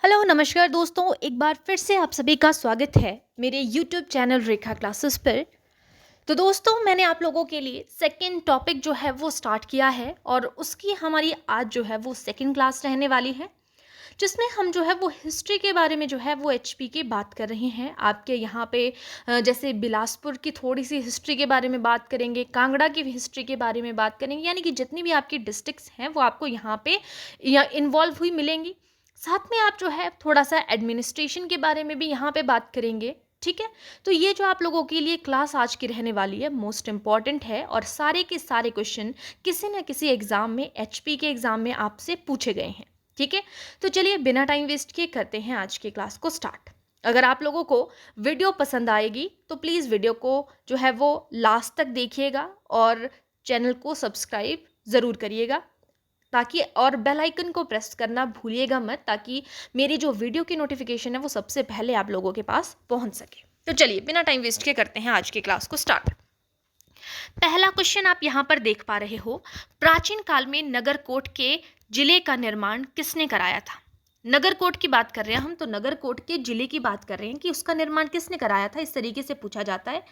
Hello नमस्कार दोस्तों, एक बार फिर से आप सभी का स्वागत है मेरे यूट्यूब चैनल रेखा क्लासेस पर। तो दोस्तों, मैंने आप लोगों के लिए सेकंड टॉपिक जो है वो स्टार्ट किया है और उसकी हमारी आज जो है वो सेकंड क्लास रहने वाली है, जिसमें हम जो है वो हिस्ट्री के बारे में जो है वो एचपी की बात कर रहे हैं। आपके यहाँ पे जैसे बिलासपुर की थोड़ी सी हिस्ट्री के बारे में बात करेंगे, कांगड़ा की हिस्ट्री के बारे में बात करेंगे, यानी कि जितनी भी आपकी डिस्ट्रिक्ट्स हैं वो आपको यहाँ पे या इन्वॉल्व हुई मिलेंगी। साथ में आप जो है थोड़ा सा एडमिनिस्ट्रेशन के बारे में भी यहाँ पे बात करेंगे। ठीक है, तो ये जो आप लोगों के लिए क्लास आज की रहने वाली है मोस्ट इम्पॉर्टेंट है और सारे के सारे क्वेश्चन किसी न किसी एग्जाम में, एचपी के एग्जाम में आपसे पूछे गए हैं। ठीक है, तो चलिए बिना टाइम वेस्ट किए करते हैं आज की क्लास को स्टार्ट। अगर आप लोगों को वीडियो पसंद आएगी तो प्लीज़ वीडियो को जो है वो लास्ट तक देखिएगा और चैनल को सब्सक्राइब ज़रूर करिएगा, ताकि और बेल आइकन को प्रेस करना भूलिएगा मत, ताकि मेरी जो वीडियो की नोटिफिकेशन है वो सबसे पहले आप लोगों के पास पहुंच सके। तो चलिए बिना टाइम वेस्ट के करते हैं आज की क्लास को स्टार्ट। पहला क्वेश्चन आप यहाँ पर देख पा रहे हो, प्राचीन काल में नगरकोट के जिले का निर्माण किसने कराया था। नगरकोट की बात कर रहे हैं हम, तो नगरकोट के जिले की बात कर रहे हैं कि उसका निर्माण किसने कराया था। इस तरीके से पूछा जाता है।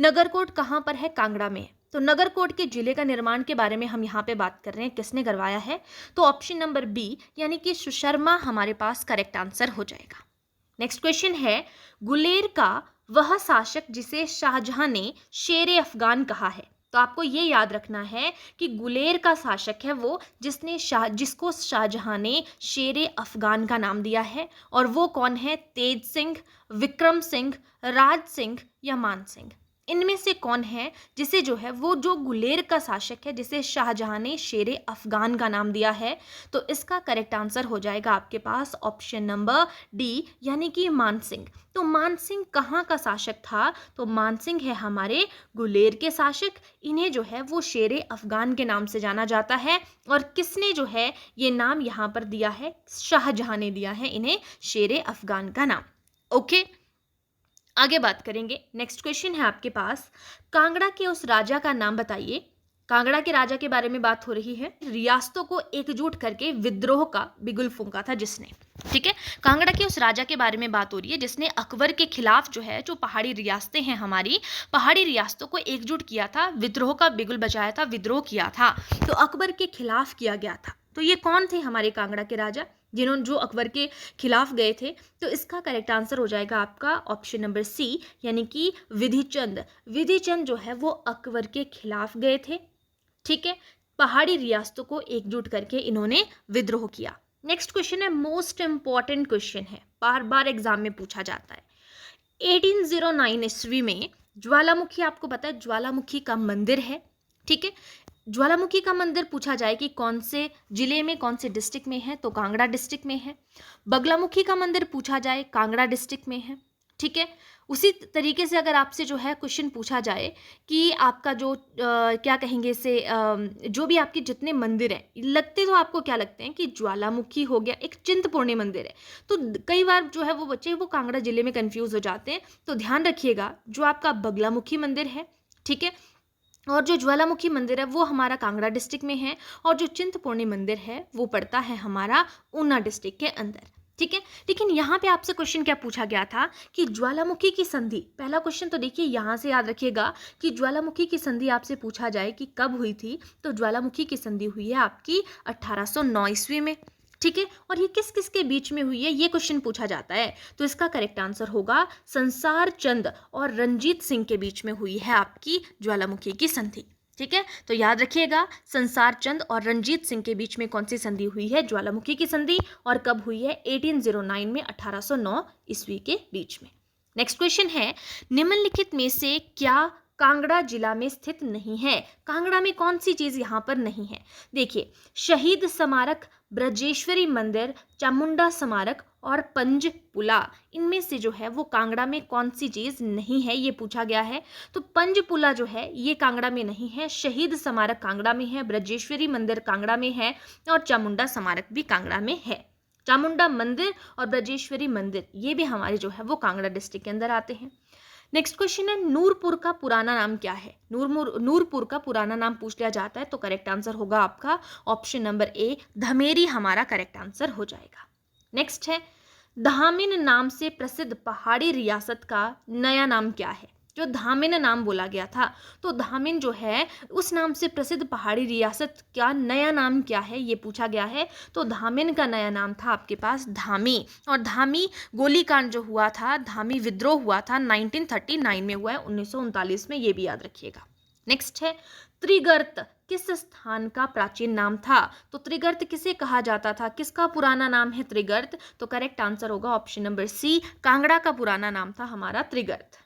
नगरकोट कहाँ पर है? कांगड़ा में है। तो नगरकोट के जिले का निर्माण के बारे में हम यहाँ पे बात कर रहे हैं, किसने करवाया है। तो ऑप्शन नंबर बी यानी कि सुशर्मा हमारे पास करेक्ट आंसर हो जाएगा। नेक्स्ट क्वेश्चन है, गुलेर का वह शासक जिसे शाहजहां ने शेर अफगान कहा है। तो आपको ये याद रखना है कि गुलेर का शासक है वो जिसको शाहजहां ने शेर अफगान का नाम दिया है, और वो कौन है? तेज सिंह, विक्रम सिंह, राज सिंह या मान सिंह। इनमें से कौन है जिसे जो है वो जो गुलेर का शासक है जिसे शाहजहां ने शेर अफगान का नाम दिया है। तो इसका करेक्ट आंसर हो जाएगा आपके पास ऑप्शन नंबर डी यानी कि मान सिंह। तो मान सिंह कहाँ का शासक था? तो मान सिंह है हमारे गुलेर के शासक। इन्हें जो है वो शेर अफगान के नाम से जाना जाता है, और किसने जो है ये नाम यहाँ पर दिया है? शाहजहां ने दिया है इन्हें शेर अफगान का नाम। ओके, आगे बात करेंगे। नेक्स्ट क्वेश्चन है आपके पास, कांगड़ा के उस राजा का नाम बताइए। कांगड़ा के राजा के बारे में बात हो रही है, रियासतों को एकजुट करके विद्रोह का बिगुल फूंका था जिसने। ठीक है, कांगड़ा के उस राजा के बारे में बात हो रही है जिसने अकबर के खिलाफ जो है, जो पहाड़ी रियासतें हैं हमारी, पहाड़ी रियासतों को एकजुट किया था, विद्रोह का बिगुल बजाया था, विद्रोह किया था। तो अकबर के खिलाफ किया गया था। तो ये कौन थे हमारे कांगड़ा के राजा जिन्होंने जो अकबर के खिलाफ गए थे? तो इसका करेक्ट आंसर हो जाएगा आपका ऑप्शन नंबर सी यानी कि विधिचंद। विधिचंद जो है वो अकबर के खिलाफ गए थे। ठीक है, पहाड़ी रियासतों को एकजुट करके इन्होंने विद्रोह किया। नेक्स्ट क्वेश्चन है, मोस्ट इंपॉर्टेंट क्वेश्चन है, बार बार एग्जाम में पूछा जाता है। 1809 ईस्वी में ज्वालामुखी, आपको पता है ज्वालामुखी का मंदिर है। ठीक है, ज्वालामुखी का मंदिर पूछा जाए कि कौन से जिले में, कौन से डिस्ट्रिक्ट में है, तो कांगड़ा डिस्ट्रिक्ट में है। बगलामुखी का मंदिर पूछा जाए, कांगड़ा डिस्ट्रिक्ट में है। ठीक है, उसी तरीके से अगर आपसे जो है क्वेश्चन पूछा जाए कि आपका जो क्या कहेंगे इसे, जो भी आपके जितने मंदिर हैं, लगते तो आपको क्या लगते हैं कि ज्वालामुखी हो गया, एक चिंतपूर्णी मंदिर है। तो कई बार जो है वो बच्चे वो कांगड़ा जिले में कंफ्यूज हो जाते हैं। तो ध्यान रखिएगा, जो आपका बगलामुखी मंदिर है, ठीक है, और जो ज्वालामुखी मंदिर है वो हमारा कांगड़ा डिस्ट्रिक्ट में है, और जो चिंतपूर्णी मंदिर है वो पड़ता है हमारा ऊना डिस्ट्रिक्ट के अंदर। ठीक है, लेकिन यहाँ पे आपसे क्वेश्चन क्या पूछा गया था कि ज्वालामुखी की संधि, पहला क्वेश्चन तो देखिए यहाँ से याद रखिएगा कि ज्वालामुखी की संधि आपसे पूछा जाए कि कब हुई थी, तो ज्वालामुखी की संधि हुई है आपकी 1809 ईस्वी में। ठीक है, और ये किस किस के बीच में हुई है, ये क्वेश्चन पूछा जाता है। तो इसका करेक्ट आंसर होगा संसार चंद और रंजीत सिंह के बीच में हुई है आपकी ज्वालामुखी की संधि। ठीक है, तो याद रखिएगा संसार चंद और रंजीत सिंह के बीच में कौन सी संधि हुई है? ज्वालामुखी की संधि। और कब हुई है? 1809 में, 1809 ईस्वी के बीच में। नेक्स्ट क्वेश्चन है, निम्नलिखित में से क्या कांगड़ा जिला में स्थित नहीं है? कांगड़ा में कौन सी चीज यहाँ पर नहीं है? देखिए, शहीद स्मारक, ब्रजेश्वरी मंदिर, चामुंडा स्मारक और पंजपुला, इनमें से जो है वो कांगड़ा में कौन सी चीज नहीं है, ये पूछा गया है। तो पंजपुला जो है ये कांगड़ा में नहीं है, शहीद स्मारक कांगड़ा में है, ब्रजेश्वरी मंदिर कांगड़ा में है, और चामुंडा स्मारक भी कांगड़ा में है। चामुंडा मंदिर और ब्रजेश्वरी मंदिर ये भी हमारे जो है वो कांगड़ा डिस्ट्रिक्ट के अंदर आते हैं। नेक्स्ट क्वेश्चन है, नूरपुर का पुराना नाम क्या है? नूरपुर का पुराना नाम पूछ लिया जाता है, तो करेक्ट आंसर होगा आपका ऑप्शन नंबर ए, धमेरी हमारा करेक्ट आंसर हो जाएगा। नेक्स्ट है, धामिन नाम से प्रसिद्ध पहाड़ी रियासत का नया नाम क्या है? जो धामिन नाम बोला गया था, तो धामिन जो है उस नाम से प्रसिद्ध पहाड़ी रियासत का नया नाम क्या है, ये पूछा गया है। तो धामिन का नया नाम था आपके पास धामी। और धामी गोलीकांड जो हुआ था, धामी विद्रोह हुआ था 1939 में हुआ है, 1939 में, ये भी याद रखिएगा। नेक्स्ट है त्रिगर्त किस स्थान का प्राचीन नाम था? तो त्रिगर्त किसे कहा जाता था, किसका पुराना नाम है त्रिगर्त? तो करेक्ट आंसर होगा ऑप्शन नंबर सी, कांगड़ा का पुराना नाम था हमारा त्रिगर्त।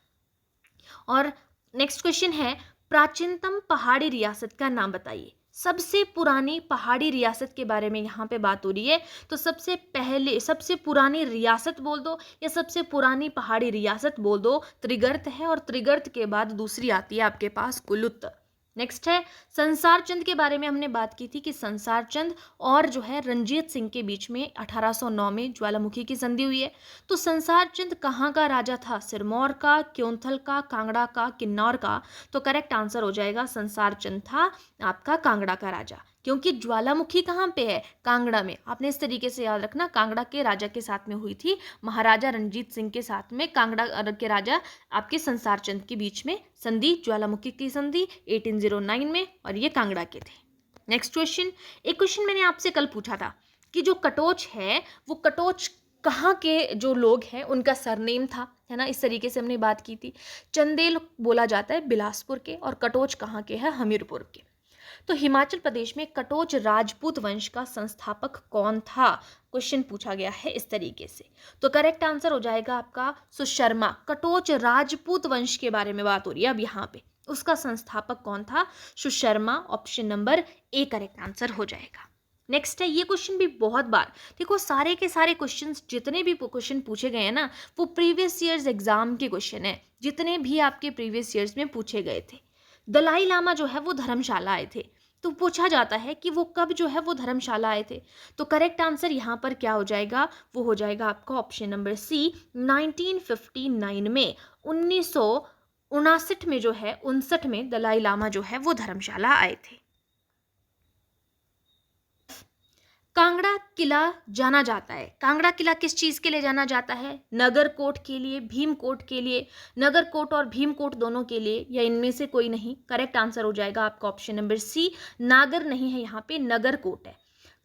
और नेक्स्ट क्वेश्चन है प्राचीनतम पहाड़ी रियासत का नाम बताइए। सबसे पुरानी पहाड़ी रियासत के बारे में यहाँ पे बात हो रही है, तो सबसे पहले सबसे पुरानी रियासत बोल दो या सबसे पुरानी पहाड़ी रियासत बोल दो, त्रिगर्त है। और त्रिगर्त के बाद दूसरी आती है आपके पास कुलुत। नेक्स्ट है संसार चंद के बारे में हमने बात की थी कि संसार चंद और जो है रंजीत सिंह के बीच में 1809 में ज्वालामुखी की संधि हुई है। तो संसार चंद कहाँ का राजा था? सिरमौर का, क्योंथल का, कांगड़ा का, किन्नौर का? तो करेक्ट आंसर हो जाएगा संसार चंद था आपका कांगड़ा का राजा, क्योंकि ज्वालामुखी कहाँ पे है? कांगड़ा में। आपने इस तरीके से याद रखना, कांगड़ा के राजा के साथ में हुई थी, महाराजा रंजीत सिंह के साथ में कांगड़ा के राजा आपके संसार चंद के बीच में संधि, ज्वालामुखी की संधि 1809 में, और ये कांगड़ा के थे। नेक्स्ट क्वेश्चन, एक क्वेश्चन मैंने आपसे कल पूछा था कि जो कटोच है वो कटोच कहाँ के जो लोग हैं उनका सरनेम था, है ना, इस तरीके से हमने बात की थी। चंदेल बोला जाता है बिलासपुर के, और कटोच कहाँ के हैं? हमीरपुर के। तो हिमाचल प्रदेश में कटोच राजपूत वंश का संस्थापक कौन था? क्वेश्चन पूछा गया है इस तरीके से। तो करेक्ट आंसर हो जाएगा आपका सुशर्मा। कटोच राजपूत वंश के बारे में बात हो रही है अब यहाँ पे, उसका संस्थापक कौन था? Susharma. Option number A correct answer हो जाएगा। नेक्स्ट है, ये क्वेश्चन भी बहुत बार, देखो सारे के सारे क्वेश्चंस जितने भी क्वेश्चन पूछे गए हैं ना, वो प्रीवियस ईयर्स एग्जाम के क्वेश्चन है, जितने भी आपके प्रीवियस ईयर्स में पूछे गए थे। दलाई लामा जो है वो धर्मशाला आए थे, तो पूछा जाता है कि वो कब जो है वो धर्मशाला आए थे। तो करेक्ट आंसर यहाँ पर क्या हो जाएगा? वो हो जाएगा आपका ऑप्शन नंबर सी, 1959 में, 1959 में जो है 59 में दलाई लामा जो है वो धर्मशाला आए थे। कांगड़ा किला जाना जाता है, कांगड़ा किला किस चीज के लिए जाना जाता है? नगर कोट के लिए, भीम कोट के लिए, नगर कोट और भीम कोट दोनों के लिए, या इनमें से कोई नहीं? करेक्ट आंसर हो जाएगा आपका ऑप्शन नंबर सी, नागर नहीं है यहाँ पे, नगर कोट है।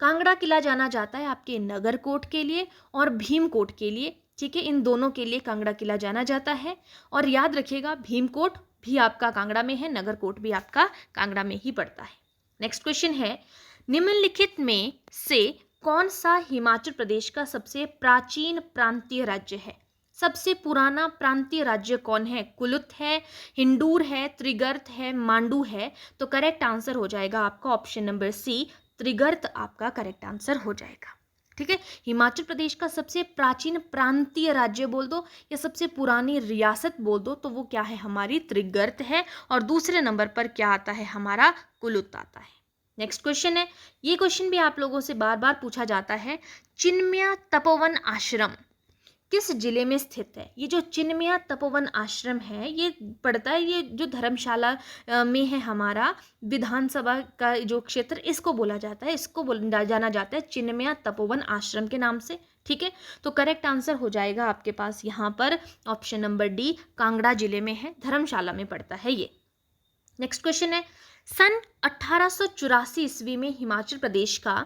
कांगड़ा किला जाना जाता है आपके नगर कोट के लिए और भीम कोट के लिए, ठीक है, इन दोनों के लिए कांगड़ा किला जाना जाता है। और याद रखिएगा भीम कोट भी आपका कांगड़ा में है, नगर कोट भी आपका कांगड़ा में ही पड़ता है। नेक्स्ट क्वेश्चन है, निम्नलिखित में से कौन सा हिमाचल प्रदेश का सबसे प्राचीन प्रांतीय राज्य है? सबसे पुराना प्रांतीय राज्य कौन है? कुलुत है, हिंडूर है, त्रिगर्त है, मांडू है? तो करेक्ट आंसर हो जाएगा आपका ऑप्शन नंबर सी, त्रिगर्त आपका करेक्ट आंसर हो जाएगा। ठीक है, हिमाचल प्रदेश का सबसे प्राचीन प्रांतीय राज्य बोल दो या सबसे पुरानी रियासत बोल दो, तो वो क्या है? हमारी त्रिगर्त है। और दूसरे नंबर पर क्या आता है? हमारा कुलुत आता है। नेक्स्ट क्वेश्चन है, ये क्वेश्चन भी आप लोगों से बार बार पूछा जाता है, चिन्मया तपोवन आश्रम किस जिले में स्थित है? ये जो चिन्मया तपोवन आश्रम है ये पड़ता है, ये जो धर्मशाला में है हमारा विधानसभा का जो क्षेत्र, इसको बोला जाता है, इसको जाना जाता है चिन्मया तपोवन आश्रम के नाम से। ठीक है, तो करेक्ट आंसर हो जाएगा आपके पास यहाँ पर ऑप्शन नंबर डी, कांगड़ा जिले में है, धर्मशाला में पड़ता है ये। नेक्स्ट क्वेश्चन है, सन 1884 ईस्वी में हिमाचल प्रदेश का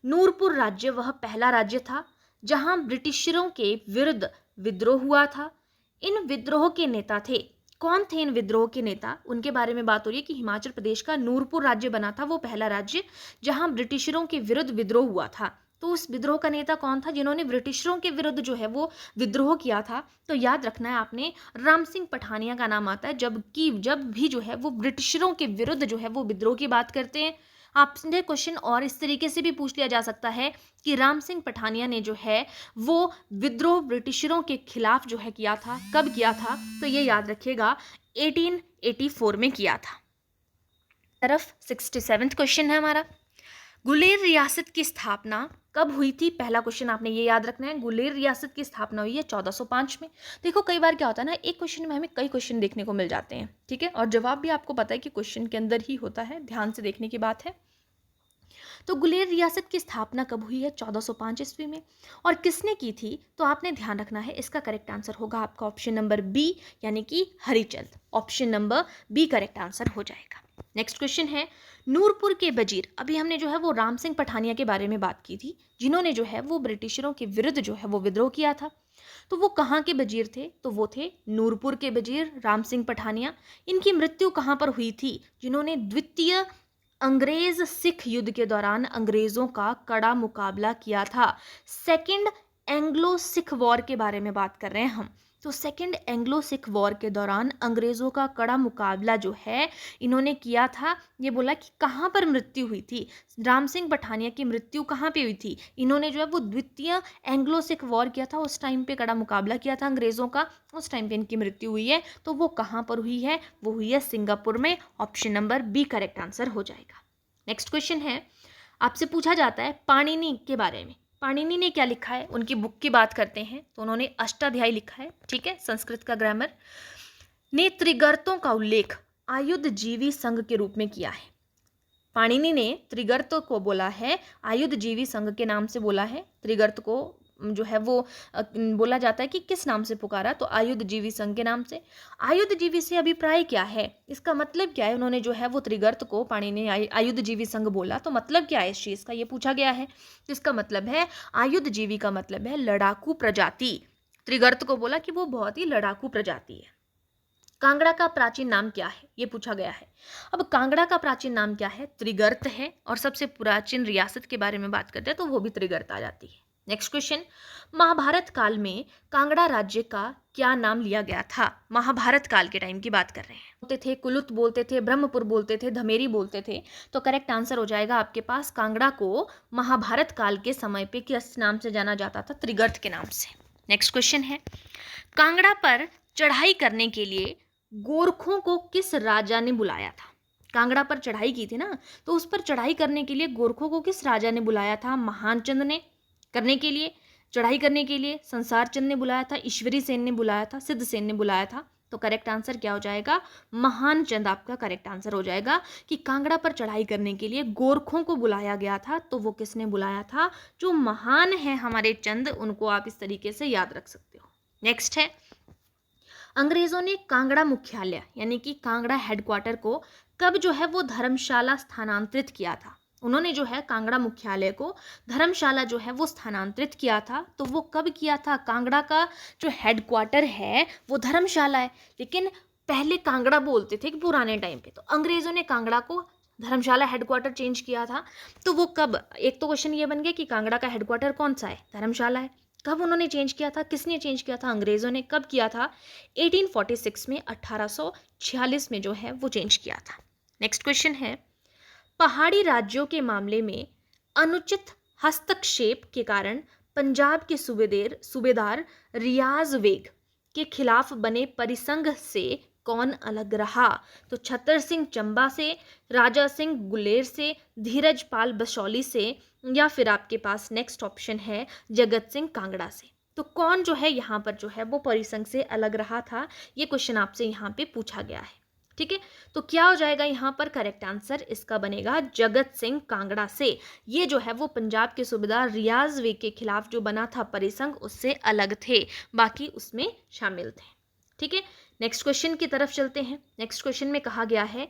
नूरपुर राज्य वह पहला राज्य था जहां ब्रिटिशरों के विरुद्ध विद्रोह हुआ था। इन विद्रोह के नेता थे, कौन थे इन विद्रोह के नेता? उनके बारे में बात हो रही है कि हिमाचल प्रदेश का नूरपुर राज्य बना था, वो पहला राज्य जहां ब्रिटिशरों के विरुद्ध विद्रोह हुआ था। तो उस विद्रोह का नेता कौन था जिन्होंने ब्रिटिशरों के विरुद्ध जो है वो विद्रोह किया था? तो याद रखना है आपने, राम सिंह पठानिया का नाम आता है, जब भी जो है वो ब्रिटिशरों के विरुद्ध जो है वो विद्रोह की बात करते हैं। आपसे क्वेश्चन और इस तरीके से भी पूछ लिया जा सकता है कि राम सिंह पठानिया ने जो है वो विद्रोह ब्रिटिशरों के खिलाफ जो है किया था, कब किया था? तो ये याद रखिएगा 1884 में किया था। तरफ 67वां क्वेश्चन है हमारा, गुलेर रियासत की स्थापना कब हुई थी? पहला क्वेश्चन आपने ये याद रखना है, गुलेर रियासत की स्थापना हुई है 1405 में। देखो कई बार क्या होता है ना, एक क्वेश्चन में हमें कई क्वेश्चन देखने को मिल जाते हैं, ठीक है, और जवाब भी आपको पता है कि क्वेश्चन के अंदर ही होता है, ध्यान से देखने की बात है। तो गुलेर रियासत की स्थापना कब हुई है? 1405 ईस्वी में। और किसने की थी? तो आपने ध्यान रखना है, इसका करेक्ट आंसर होगा आपका ऑप्शन नंबर बी, यानी कि Harichand. Option number B correct answer हो जाएगा। नेक्स्ट क्वेश्चन है, नूरपुर के वजीर, अभी हमने जो है वो राम सिंह पठानिया के बारे में बात की थी, जिन्होंने जो है वो ब्रिटिशरों के विरुद्ध जो है वो विद्रोह किया था। तो वो कहाँ के वजीर थे? तो वो थे नूरपुर के वजीर राम सिंह पठानिया। इनकी मृत्यु कहाँ पर हुई थी? जिन्होंने द्वितीय अंग्रेज सिख युद्ध के दौरान अंग्रेजों का कड़ा मुकाबला किया था। सेकंड एंग्लो सिख वॉर के बारे में बात कर रहे हैं हम। तो सेकंड एंग्लो सिख वॉर के दौरान अंग्रेजों का कड़ा मुकाबला जो है इन्होंने किया था। ये बोला कि कहाँ पर मृत्यु हुई थी, राम सिंह पठानिया की मृत्यु कहाँ पे हुई थी? इन्होंने जो है वो द्वितीय एंग्लो सिख वॉर किया था, उस टाइम पे कड़ा मुकाबला किया था अंग्रेजों का, उस टाइम पे इनकी मृत्यु हुई है। तो वो कहाँ पर हुई है? वो हुई है सिंगापुर में। Option number B correct answer हो जाएगा। नेक्स्ट क्वेश्चन है, आपसे पूछा जाता है पाणिनि के बारे में। पाणिनि ने क्या लिखा है? उनकी बुक की बात करते हैं तो उन्होंने अष्टाध्यायी लिखा है, ठीक है, संस्कृत का ग्रामर। ने त्रिगर्तों का उल्लेख आयुध जीवी संघ के रूप में किया है। पाणिनि ने त्रिगर्त को बोला है, आयुध जीवी संघ के नाम से बोला है। त्रिगर्त को जो है वो बोला जाता है कि किस नाम से पुकारा? तो आयुध जीवी संघ के नाम से। आयुध जीवी से अभिप्राय क्या है? इसका मतलब क्या है? उन्होंने जो है वो त्रिगर्त को पाणिनि ने आयुध जीवी संघ बोला, तो मतलब क्या है इस चीज का? ये पूछा गया है। इसका मतलब है आयुध जीवी का मतलब है लड़ाकू प्रजाति। त्रिगर्त को बोला कि वो बहुत ही लड़ाकू प्रजाति है। कांगड़ा का प्राचीन नाम क्या है? ये पूछा गया है। अब कांगड़ा का प्राचीन नाम क्या है? त्रिगर्त है। और सबसे प्राचीन रियासत के बारे में बात करते हैं तो वो भी त्रिगर्त आ जाती है। नेक्स्ट क्वेश्चन, महाभारत काल में कांगड़ा राज्य का क्या नाम लिया गया था? महाभारत काल के टाइम की बात कर रहे हैं। बोलते थे, कुलुत बोलते थे, ब्रह्मपुर बोलते थे, धमेरी बोलते थे। तो करेक्ट आंसर हो जाएगा आपके पास, कांगड़ा को महाभारत काल के समय पे किस नाम से जाना जाता था? त्रिगर्त के नाम से। नेक्स्ट क्वेश्चन है, कांगड़ा पर चढ़ाई करने के लिए गोरखों को किस राजा ने बुलाया था? कांगड़ा पर चढ़ाई की थी ना, तो उस पर चढ़ाई करने के लिए गोरखों को किस राजा ने बुलाया था? महान चंद ने करने के लिए, चढ़ाई करने के लिए संसार चंद ने बुलाया था, ईश्वरी सेन ने बुलाया था, सिद्ध सेन ने बुलाया था। तो करेक्ट आंसर क्या हो जाएगा? महान चंद आपका करेक्ट आंसर हो जाएगा कि कांगड़ा पर चढ़ाई करने के लिए गोरखों को बुलाया गया था। तो वो किसने बुलाया था? जो महान है हमारे चंद, उनको आप इस तरीके से याद रख सकते हो। नेक्स्ट है, अंग्रेजों ने कांगड़ा मुख्यालय यानी कि कांगड़ा हेडक्वार्टर को कब जो है वो धर्मशाला स्थानांतरित किया था? उन्होंने जो है कांगड़ा मुख्यालय को धर्मशाला जो है वो स्थानांतरित किया था। तो वो कब किया था? कांगड़ा का जो हेडक्वार्टर है वो धर्मशाला है, लेकिन पहले कांगड़ा बोलते थे कि पुराने टाइम पे, तो अंग्रेजों ने कांगड़ा को धर्मशाला हेडक्वार्टर चेंज किया था। तो वो कब? एक तो क्वेश्चन ये बन गया कि कांगड़ा का हेडक्वार्टर कौन सा है? धर्मशाला है। कब उन्होंने चेंज किया था? किसने चेंज किया था? अंग्रेजों ने। कब किया था? 1846 में, 1846 में जो है वो चेंज किया था। नेक्स्ट क्वेश्चन है, पहाड़ी राज्यों के मामले में अनुचित हस्तक्षेप के कारण पंजाब के सूबेदार रियाज बेग के खिलाफ बने परिसंघ से कौन अलग रहा? तो छतर सिंह चंबा से, राजा सिंह गुलेर से, धीरज पाल बसौली से, या फिर आपके पास नेक्स्ट ऑप्शन है जगत सिंह कांगड़ा से। तो कौन जो है यहाँ पर जो है वो परिसंघ से अलग रहा था? ये क्वेश्चन आपसे यहाँ पे पूछा गया है, ठीक है। तो क्या हो जाएगा यहाँ पर? करेक्ट आंसर इसका बनेगा जगत सिंह कांगड़ा से। ये जो है वो पंजाब के सूबेदार रियाज बेग के खिलाफ जो बना था परिसंघ, उससे अलग थे, बाकी उसमें शामिल थे, ठीक है। नेक्स्ट क्वेश्चन की तरफ चलते हैं। नेक्स्ट क्वेश्चन में कहा गया है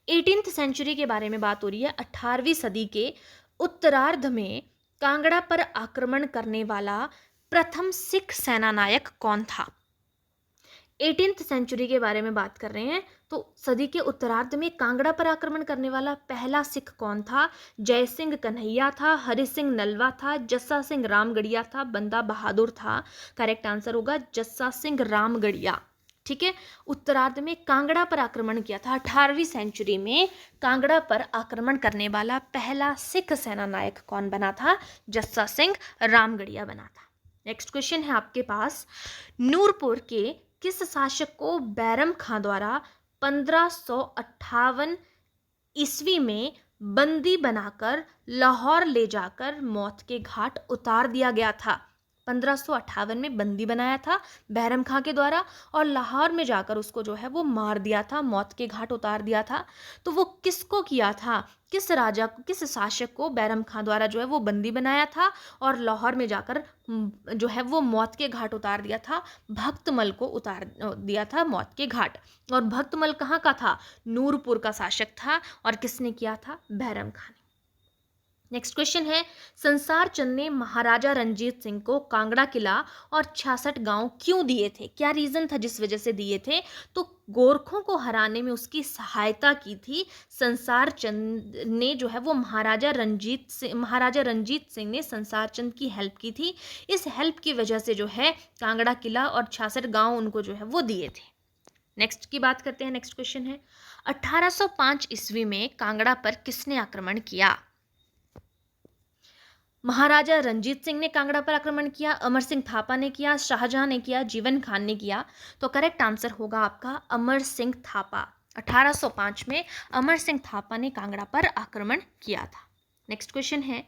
18th सेंचुरी के बारे में बात हो रही है। 18वीं सदी के उत्तरार्ध में कांगड़ा पर आक्रमण करने वाला प्रथम सिख सेना नायक कौन था? 18th सेंचुरी के बारे में बात कर रहे हैं, तो सदी के उत्तरार्ध में कांगड़ा पर आक्रमण करने वाला पहला सिख कौन था? जय सिंह कन्हैया था, हरि सिंह नलवा था, जस्सा सिंह रामगढ़िया था, बंदा बहादुर था। करेक्ट आंसर होगा जस्सा सिंह रामगढ़िया, ठीक है। उत्तरार्ध में कांगड़ा पर आक्रमण किया था। 18वीं सेंचुरी में कांगड़ा पर आक्रमण करने वाला पहला सिख सेना नायक कौन बना था? जस्सा सिंह रामगढ़िया बना था। नेक्स्ट क्वेश्चन है आपके पास, नूरपुर के किस शासक को बैरम खां द्वारा 1558 ईस्वी में बंदी बनाकर लाहौर ले जाकर मौत के घाट उतार दिया गया था? 1558 में बंदी बनाया था बैरम खां के द्वारा और लाहौर में जाकर उसको जो है वो मार दिया था, मौत के घाट उतार दिया था। तो वो किसको किया था, किस राजा को, किस शासक को बैरम खां द्वारा जो है वो बंदी बनाया था और लाहौर में जाकर जो है वो मौत के घाट उतार दिया था? भक्तमल को उतार दिया था मौत के घाट। और भक्तमल कहाँ का था? नूरपुर का शासक था। और किसने किया था? बैरम खां ने। नेक्स्ट क्वेश्चन है, संसार चंद ने महाराजा रंजीत सिंह को कांगड़ा किला और 66 गांव क्यों दिए थे? क्या रीजन था जिस वजह से दिए थे? तो गोरखों को हराने में उसकी सहायता की थी संसार चंद ने, जो है वो महाराजा रंजीत सिंह ने संसार चंद की हेल्प की थी। इस हेल्प की वजह से जो है कांगड़ा किला और 66 गांव उनको जो है वो दिए थे। नेक्स्ट की बात करते हैं। नेक्स्ट क्वेश्चन है, 1805 ईस्वी में कांगड़ा पर किसने आक्रमण किया? महाराजा रंजीत सिंह ने कांगड़ा पर आक्रमण किया, अमर सिंह थापा ने किया, शाहजहां ने किया, जीवन खान ने किया? तो करेक्ट आंसर होगा आपका अमर सिंह थापा। 1805 में अमर सिंह थापा ने कांगड़ा पर आक्रमण किया था। नेक्स्ट क्वेश्चन है,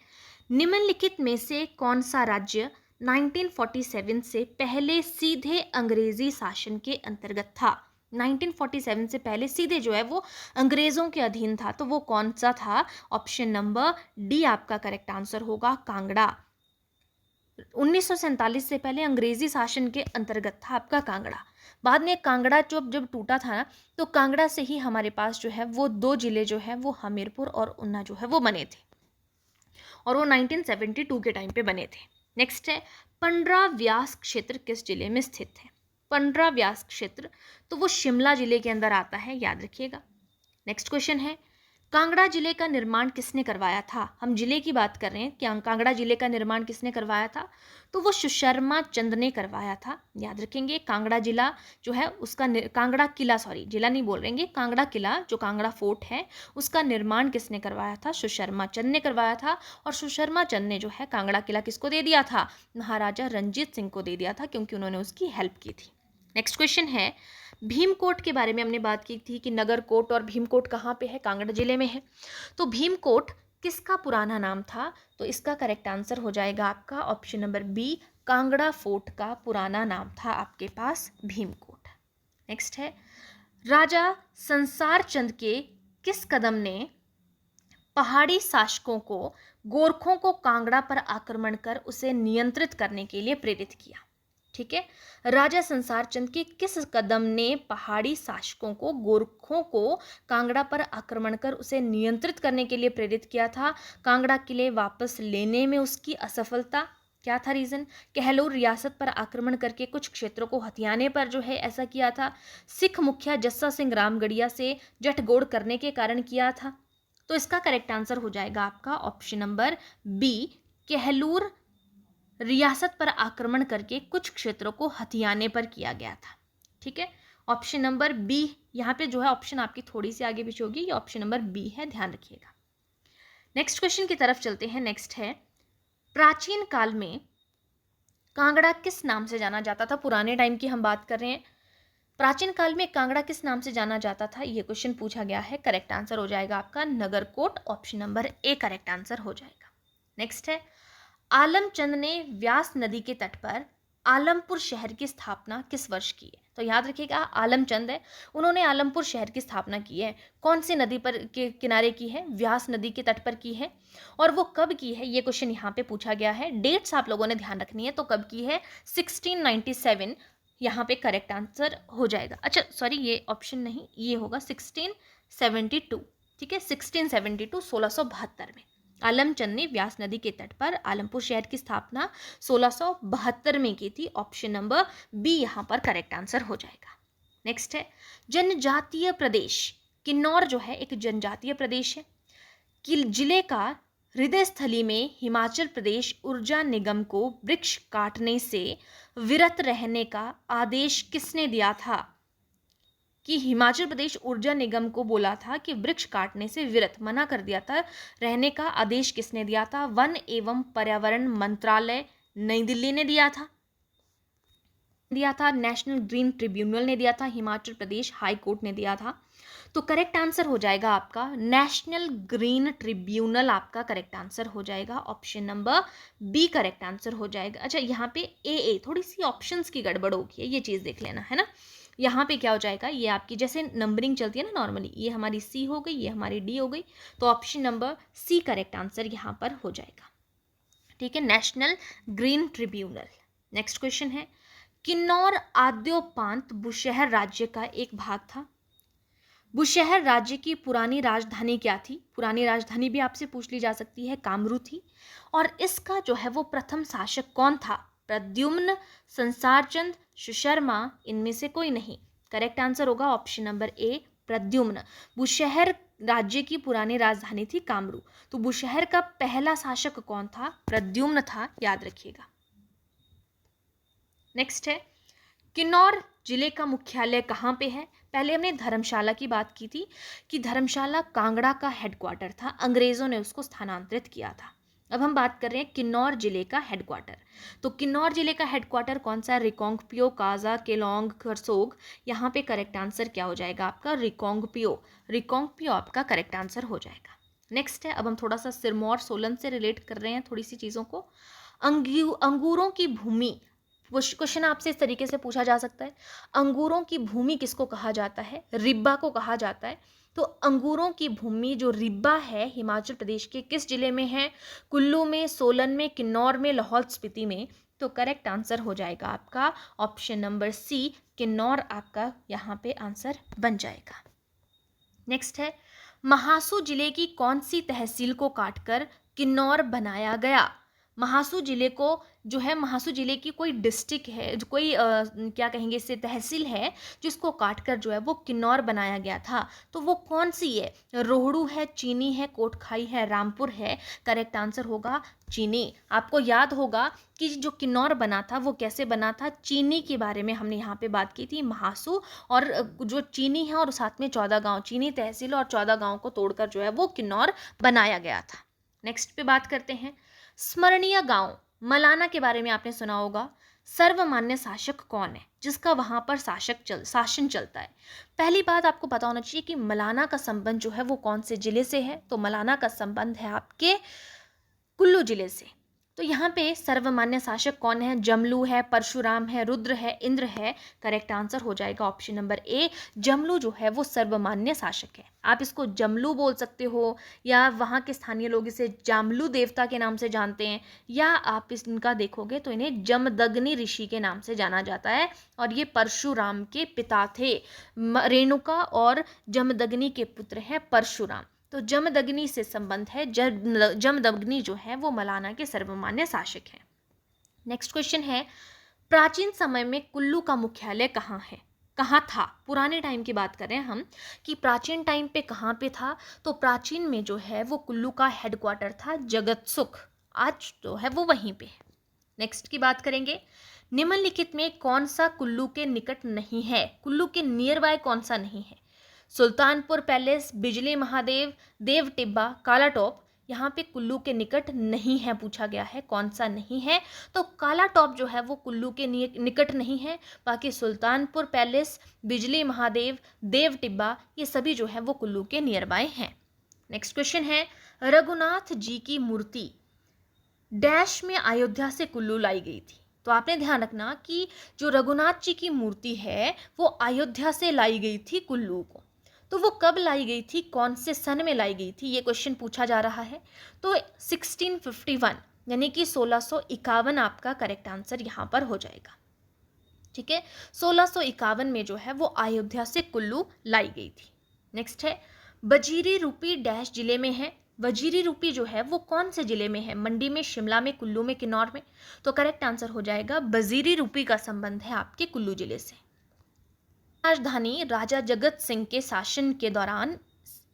निम्नलिखित में से कौन सा राज्य 1947 से पहले सीधे अंग्रेजी शासन के अंतर्गत था? 1947 से पहले सीधे जो है वो अंग्रेजों के अधीन था, तो वो कौन सा था? ऑप्शन नंबर डी आपका करेक्ट आंसर होगा, कांगड़ा। 1947 से पहले अंग्रेजी शासन के अंतर्गत था आपका कांगड़ा। बाद में कांगड़ा जब टूटा था ना, तो कांगड़ा से ही हमारे पास जो है वो दो जिले जो है वो हमीरपुर और उन्ना जो है वो बने थे, और वो 1972 के टाइम पे बने थे। नेक्स्ट है, पंड्रा व्यास क्षेत्र किस जिले में स्थित है? पंड्रा व्यास क्षेत्र, तो वो शिमला जिले के अंदर आता है, याद रखिएगा। नेक्स्ट क्वेश्चन है, कांगड़ा जिले का निर्माण किसने करवाया था? हम जिले की बात कर रहे हैं कि कांगड़ा जिले का निर्माण किसने करवाया था? तो वो सुशर्मा चंद ने करवाया था, याद रखेंगे। कांगड़ा जिला जो है उसका कांगड़ा किला, सॉरी जिला नहीं बोल रहे, कांगड़ा किला जो कांगड़ा फोर्ट है उसका निर्माण किसने करवाया था? सुशर्मा चंद ने करवाया था। और सुशर्मा चंद ने जो है कांगड़ा किला किसको दे दिया था? महाराजा रंजीत सिंह को दे दिया था, क्योंकि उन्होंने उसकी हेल्प की थी। नेक्स्ट क्वेश्चन है, भीमकोट के बारे में हमने बात की थी कि नगरकोट और भीमकोट कहाँ पे है? कांगड़ा जिले में है। तो भीमकोट किसका पुराना नाम था? तो इसका करेक्ट आंसर हो जाएगा आपका option number B, Kangra fort का पुराना नाम था आपके पास भीमकोट। नेक्स्ट है, राजा संसार चंद के किस कदम ने पहाड़ी शासकों को गोरखों को कांगड़ा पर आक्रमण कर उसे नियंत्रित करने के लिए प्रेरित किया? ठीक है, राजा संसार चंद के किस कदम ने पहाड़ी शासकों को गोरखों को कांगड़ा पर आक्रमण कर उसे नियंत्रित करने के लिए प्रेरित किया था? कांगड़ा किले वापस लेने में उसकी असफलता, क्या था रीजन? कहलोर रियासत पर आक्रमण करके कुछ क्षेत्रों को हथियाने पर जो है ऐसा किया था। सिख मुखिया जस्सा सिंह रामगढ़िया से जटगोड़ करने के कारण किया था। तो इसका करेक्ट आंसर हो जाएगा आपका ऑप्शन नंबर बी, कहलूर रियासत पर आक्रमण करके कुछ क्षेत्रों को हथियाने पर किया गया था। ठीक है, ऑप्शन नंबर बी, यहाँ पे जो है ऑप्शन आपकी थोड़ी सी आगे पीछे होगी, ये ऑप्शन नंबर बी है, ध्यान रखिएगा। नेक्स्ट क्वेश्चन की तरफ चलते हैं। नेक्स्ट है, प्राचीन काल में कांगड़ा किस नाम से जाना जाता था? पुराने टाइम की हम बात कर रहे हैं। प्राचीन काल में कांगड़ा किस नाम से जाना जाता था? ये क्वेश्चन पूछा गया है। करेक्ट आंसर हो जाएगा आपका Nagarkot, option number A correct answer हो जाएगा। नेक्स्ट है, आलमचंद ने व्यास नदी के तट पर आलमपुर शहर की स्थापना किस वर्ष की है? तो याद रखिएगा, आलमचंद है, उन्होंने आलमपुर शहर की स्थापना की है। कौन सी नदी पर के किनारे की है? व्यास नदी के तट पर की है। और वो कब की है, ये क्वेश्चन यहाँ पे पूछा गया है। डेट्स आप लोगों ने ध्यान रखनी है, तो कब की है? 1697 यहाँ पे करेक्ट आंसर हो जाएगा। अच्छा सॉरी, ये ऑप्शन नहीं, ये होगा 1672। ठीक है, 1672, 1672 में आलमचंद ने व्यास नदी के तट पर आलमपुर शहर की स्थापना 1672 में की थी। ऑप्शन नंबर बी यहाँ पर करेक्ट आंसर हो जाएगा। नेक्स्ट है, जनजातीय प्रदेश किन्नौर जो है एक जनजातीय प्रदेश है। कि जिले का हृदय स्थली में हिमाचल प्रदेश ऊर्जा निगम को वृक्ष काटने से विरत रहने का आदेश किसने दिया था? कि हिमाचल प्रदेश ऊर्जा निगम को बोला था कि वृक्ष काटने से विरत, मना कर दिया था, रहने का आदेश किसने दिया था? वन एवं पर्यावरण मंत्रालय नई दिल्ली ने दिया था, नेशनल ग्रीन ट्रिब्यूनल ने दिया था, हिमाचल प्रदेश हाई कोर्ट ने दिया था। तो करेक्ट आंसर हो जाएगा आपका नेशनल ग्रीन ट्रिब्यूनल, आपका करेक्ट आंसर हो जाएगा option number B correct answer हो जाएगा। अच्छा, यहाँ पे ए थोड़ी सी ऑप्शंस की गड़बड़ होगी है, ये चीज़ देख लेना है ना। यहाँ पे क्या हो जाएगा, ये आपकी जैसे नंबरिंग चलती है ना नॉर्मली, ये हमारी सी हो गई, ये हमारी डी हो गई, तो option number C correct answer यहाँ पर हो जाएगा। ठीक है, national green tribunal. Next question है, किन्नौर आद्योपांत बुशहर राज्य का एक भाग था। बुशहर राज्य की पुरानी राजधानी क्या थी? पुरानी राजधानी भी आपसे पूछ ली जा सकती है, कामरू थी। और इसका जो है वो प्रथम शासक कौन था? प्रद्युम्न, संसारचंद, सुशर्मा, इनमें से कोई नहीं। करेक्ट आंसर होगा option number A Pradyumna. Bushahr राज्य की पुरानी राजधानी थी कामरू, तो बुशहर का पहला शासक कौन था? प्रद्युम्न था, याद रखिएगा। नेक्स्ट है, किन्नौर जिले का मुख्यालय कहाँ पे है? पहले हमने धर्मशाला की बात की थी कि धर्मशाला कांगड़ा का हेडक्वार्टर था, अंग्रेजों ने उसको स्थानांतरित किया था। अब हम बात कर रहे हैं किन्नौर जिले का हेडक्वार्टर। तो किन्नौर जिले का हेडक्वार्टर कौन सा है? रिकांगपियो, काजा, केलोंग, करसोग। यहाँ पे करेक्ट आंसर क्या हो जाएगा आपका? रिकांगपियो। रिकांगपियो आपका करेक्ट आंसर हो जाएगा। नेक्स्ट है, अब हम थोड़ा सा सिरमौर सोलन से रिलेट कर रहे हैं थोड़ी सी चीज़ों को। अंगूरों की भूमि, क्वेश्चन आपसे इस तरीके से पूछा जा सकता है, अंगूरों की भूमि किसको कहा जाता है? रिब्बा को कहा जाता है। तो अंगूरों की भूमि जो रिब्बा है, हिमाचल प्रदेश के किस जिले में है? कुल्लू में, सोलन में, किन्नौर में, लाहौल स्पीति में। तो करेक्ट आंसर हो जाएगा आपका ऑप्शन नंबर सी, किन्नौर आपका यहाँ पे आंसर बन जाएगा। नेक्स्ट है, महासू जिले की कौन सी तहसील को काटकर किन्नौर बनाया गया? महासू जिले को जो है, महासू जिले की कोई डिस्ट्रिक्ट है, जो कोई क्या कहेंगे इसे, तहसील है, जिसको काटकर जो है वो किन्नौर बनाया गया था। तो वो कौन सी है? रोहड़ू है, चीनी है, कोटखाई है, रामपुर है। करेक्ट आंसर होगा चीनी। आपको याद होगा कि जो किन्नौर बना था वो कैसे बना था? चीनी के बारे में हमने यहाँ पे बात की थी, महासू और जो चीनी है और साथ में 14 गांव, चीनी तहसील और 14 गांव को तोड़कर जो है वो किन्नौर बनाया गया था। नेक्स्ट पे बात करते हैं, स्मरणीय गांव मलाना के बारे में आपने सुना होगा। सर्वमान्य शासक कौन है जिसका वहां पर शासन चलता है? पहली बात आपको पता होना चाहिए कि मलाना का संबंध जो है वो कौन से जिले से है? तो मलाना का संबंध है आपके कुल्लू जिले से। तो यहाँ पे सर्वमान्य शासक कौन है? जमलू है, परशुराम है, रुद्र है, इंद्र है। करेक्ट आंसर हो जाएगा ऑप्शन नंबर ए, जमलू जो है वो सर्वमान्य शासक है। आप इसको जमलू बोल सकते हो, या वहाँ के स्थानीय लोग इसे जामलू देवता के नाम से जानते हैं, या आप इनका देखोगे तो इन्हें जमदग्नि ऋषि के नाम से जाना जाता है। और ये परशुराम के पिता थे। रेणुका और जमदग्नि के पुत्र हैं परशुराम। तो जमदग्नि से संबंध है, जमदग्नि जो है वो मलाना के सर्वमान्य शासक हैं। नेक्स्ट क्वेश्चन है, प्राचीन समय में कुल्लू का मुख्यालय कहाँ है? कहाँ था? पुराने टाइम की बात कर रहे हैं हम कि प्राचीन टाइम पे कहाँ पे था। तो प्राचीन में जो है वो कुल्लू का हेडक्वार्टर था जगतसुख, आज जो है वो वहीं पे है। नेक्स्ट की बात करेंगे, निम्नलिखित में कौन सा कुल्लू के निकट नहीं है? कुल्लू के नियर बाय कौन सा नहीं है? सुल्तानपुर पैलेस, बिजली महादेव, देव टिब्बा, काला टॉप। यहाँ पे कुल्लू के निकट नहीं है पूछा गया है, कौन सा नहीं है? तो काला टॉप जो है वो कुल्लू के निकट नहीं है। बाकी सुल्तानपुर पैलेस, बिजली महादेव, देव टिब्बा, ये सभी जो है वो कुल्लू के नियर बाय हैं। नेक्स्ट क्वेश्चन है, रघुनाथ जी की मूर्ति डैश में अयोध्या से कुल्लू लाई गई थी। तो आपने ध्यान रखना कि जो रघुनाथ जी की मूर्ति है वो अयोध्या से लाई गई थी कुल्लू को। तो वो कब लाई गई थी, कौन से सन में लाई गई थी, ये क्वेश्चन पूछा जा रहा है। तो 1651 यानी कि 1651 आपका करेक्ट आंसर यहाँ पर हो जाएगा। ठीक है, 1651 में जो है वो अयोध्या से कुल्लू लाई गई थी। नेक्स्ट है, बजीरी रूपी डैश जिले में है। वजीरी रूपी जो है वो कौन से जिले में है? मंडी में, शिमला में, कुल्लू में, किन्नौर में। तो करेक्ट आंसर हो जाएगा बजीरी रूपी का संबंध है आपके कुल्लू जिले से। राजधानी राजा जगत सिंह के शासन के दौरान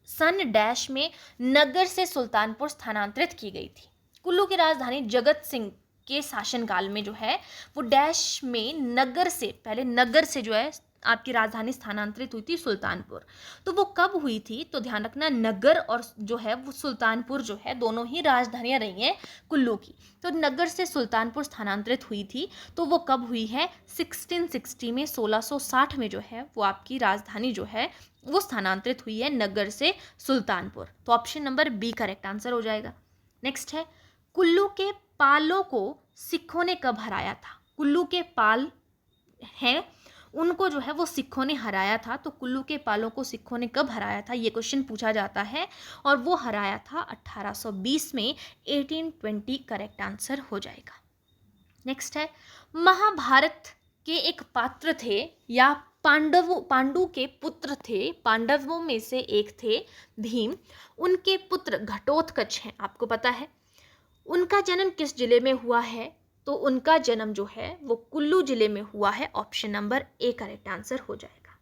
सन डैश में नगर से सुल्तानपुर स्थानांतरित की गई थी। कुल्लू की राजधानी जगत सिंह के शासनकाल में जो है वो डैश में नगर से, पहले नगर से जो है आपकी राजधानी स्थानांतरित हुई थी सुल्तानपुर। तो वो कब हुई थी, तो ध्यान रखना नगर और जो है वो सुल्तानपुर जो है दोनों ही राजधानियां रही हैं कुल्लू की। तो नगर से सुल्तानपुर स्थानांतरित हुई थी, तो वो कब हुई है, 1660 में, 1660 में जो है वो आपकी राजधानी जो है वो स्थानांतरित हुई है नगर से सुल्तानपुर। तो option number B correct answer हो जाएगा। नेक्स्ट है, कुल्लू के पालों को सिखों ने कब हराया था। कुल्लू के पाल हैं, उनको जो है वो सिखों ने हराया था। तो कुल्लू के पालों को सिखों ने कब हराया था, ये क्वेश्चन पूछा जाता है, और वो हराया था 1820 में, 1820 करेक्ट आंसर हो जाएगा। नेक्स्ट है, महाभारत के एक पात्र थे या पांडु के पुत्र थे, पांडवों में से एक थे भीम, उनके पुत्र घटोत्कच हैं, आपको पता है। उनका जन्म किस जिले में हुआ है, तो उनका जन्म जो है वो कुल्लू जिले में हुआ है। Option number A correct answer हो जाएगा।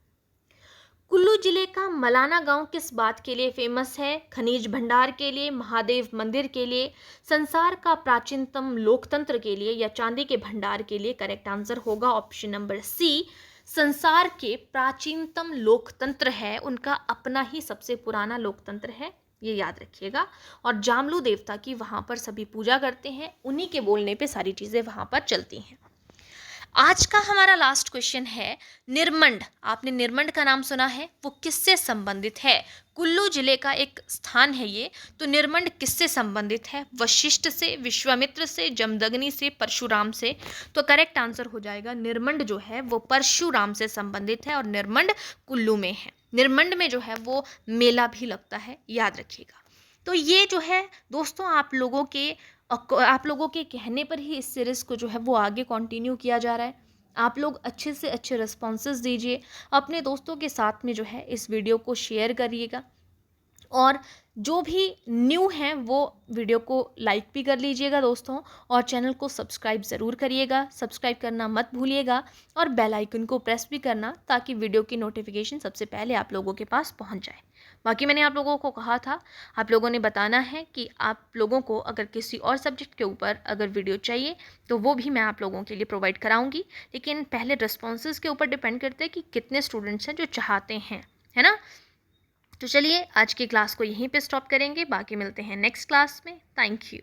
कुल्लू जिले का मलाना गांव किस बात के लिए फेमस है, खनिज भंडार के लिए, महादेव मंदिर के लिए, संसार का प्राचीनतम लोकतंत्र के लिए, या चांदी के भंडार के लिए। करेक्ट आंसर होगा ऑप्शन नंबर सी, संसार के प्राचीनतम लोकतंत्र है, उनका अपना ही सबसे पुराना लोकतंत्र है, ये याद रखिएगा। और जामलू देवता की वहाँ पर सभी पूजा करते हैं, उन्हीं के बोलने पे सारी चीज़ें वहाँ पर चलती हैं। आज का हमारा लास्ट क्वेश्चन है, निरमंड, आपने निरमंड का नाम सुना है, वो किससे संबंधित है। कुल्लू जिले का एक स्थान है ये, तो निरमंड किससे संबंधित है, वशिष्ठ से, विश्वामित्र से, जमदग्नि से, परशुराम से। तो करेक्ट आंसर हो जाएगा, निरमंड जो है वो परशुराम से संबंधित है, और निरमंड कुल्लू में है। निरमंड में जो है वो मेला भी लगता है, याद रखिएगा। तो ये जो है दोस्तों आप लोगों के कहने पर ही इस सीरीज़ को जो है वो आगे कंटिन्यू किया जा रहा है। आप लोग अच्छे से अच्छे रिस्पॉन्सेज दीजिए, अपने दोस्तों के साथ में जो है इस वीडियो को शेयर करिएगा, और जो भी न्यू हैं वो वीडियो को लाइक भी कर लीजिएगा दोस्तों, और चैनल को सब्सक्राइब ज़रूर करिएगा, सब्सक्राइब करना मत भूलिएगा, और बेल आइकन को प्रेस भी करना, ताकि वीडियो की नोटिफिकेशन सबसे पहले आप लोगों के पास पहुंच जाए। बाकी मैंने आप लोगों को कहा था, आप लोगों ने बताना है कि आप लोगों को अगर किसी और सब्जेक्ट के ऊपर अगर वीडियो चाहिए तो वो भी मैं आप लोगों के लिए प्रोवाइड कराऊंगी, लेकिन पहले रिस्पॉन्सेज के ऊपर डिपेंड करते हैं कि कितने स्टूडेंट्स हैं जो चाहते हैं, है ना। तो चलिए आज की क्लास को यहीं पे स्टॉप करेंगे, बाकी मिलते हैं नेक्स्ट क्लास में। Thank you.